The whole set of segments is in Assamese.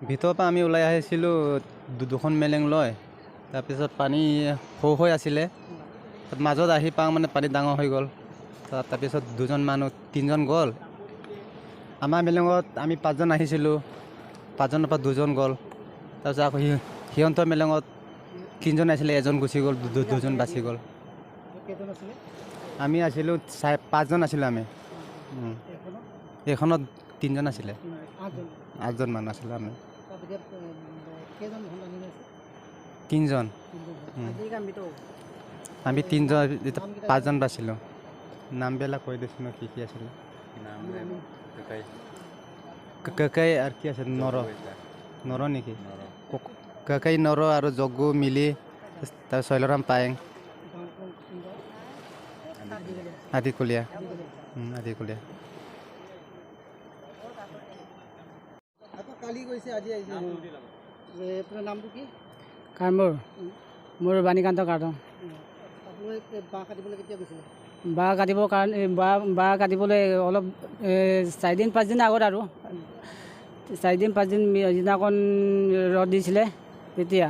ভিতৰৰ পৰা আমি ওলাই আহিছিলোঁ দুখন মেলেং লৈ। তাৰপিছত পানী সৌ হৈ আছিলে, মাজত আহি পাওঁ মানে পানী ডাঙৰ হৈ গ'ল। তাৰপিছত তিনিজন গ'ল। আমাৰ মেলেঙত আমি 5জন আহিছিলোঁ, 5জনৰ পৰা 2জন গ'ল। তাৰপিছত আকৌ সিহঁতৰ মেলেঙত 3জন আছিলে, 1জন গুচি গ'ল, 2জন বাচি গ'ল। আমি আছিলোঁ 5জন আছিলোঁ আমি। এইখনত 3জন আছিলে, 8জন মানুহ আছিলে আমি। 3জন আমি 5জন বাচিলোঁ। নামবিলাক কৈ দিছোঁ ন, কি আছিলে কাকাই আৰু কি আছিল নৰ নেকি, কাকাই নৰ আৰু জগু মিলি, তাৰ শৈলৰাম পায়েং, আদিকলীয়া। নামটো কি? মোৰ বাণীকান্ত কাৰ্টন। বাঁহ কাটিবৰ কাৰণে বাঁহ কাটিবলৈ অলপ 4দিন 5দিন আগত আৰু 4দিন 5দিন যিদিনাখন ৰ'দ দিছিলে তেতিয়া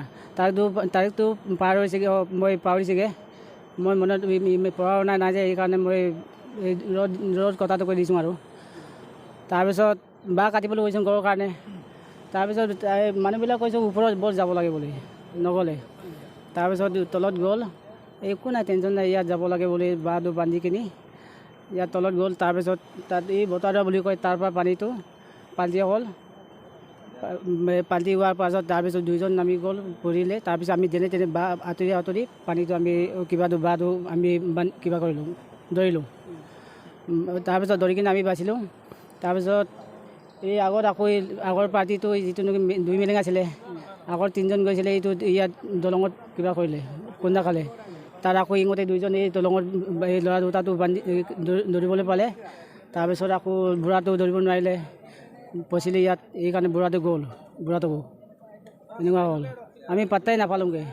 তাৰিখটো পাৰ হৈছেগৈ, মই পাহৰিছেগৈ। মই মনত পঢ়া শুনা নাই যে, সেইকাৰণে মই ৰ'দ কটাটো কৰি দিছোঁ আৰু। তাৰপিছত বাঁহ কাটিবলৈ গৈছোঁ ঘৰৰ কাৰণে। তাৰপিছত মানুহবিলাক কৈছোঁ ওপৰত বৰ যাব লাগে বুলি, নগ'লে। তাৰপিছত তলত গ'ল, একো নাই, টেনশ্যন নাই, ইয়াত যাব লাগে বুলি বাঁহটো বান্ধি কিনি ইয়াত তলত গ'ল। তাৰপিছত তাত এই বতাৰা বুলি কয়, তাৰ পৰা পানীটো পাল্টি হ'ল। পাল্টি হোৱাৰ পাছত তাৰপিছত 2জন নামি গ'ল, পৰিলে। তাৰপিছত আমি যেনে তেনে বাঁহ আঁতৰি পানীটো আমি বাঁহটো আমি কিবা কৰিলোঁ, ধৰিলোঁ। তাৰপিছত ধৰি কিনে আমি বাচিলোঁ। তাৰপিছত এই আগৰ পাৰ্টিটো যিটো নেকি 2 মেলেং আছিলে, আগৰ 3জন গৈছিলে, এইটো ইয়াত দলঙত কিবা কৰিলে, খুন্দা খালে। তাৰ আকৌ ইঙতে 2জন এই দলঙত এই ল'ৰা দুটাটো ধৰিবলৈ পালে। তাৰপিছত আকৌ বুঢ়াটো ধৰিব নোৱাৰিলে, পচিলে ইয়াত। এইকাৰণে বুঢ়াটো গ'ল, এনেকুৱা হ'ল। আমি পাত্তাই নাপালোঁগৈ।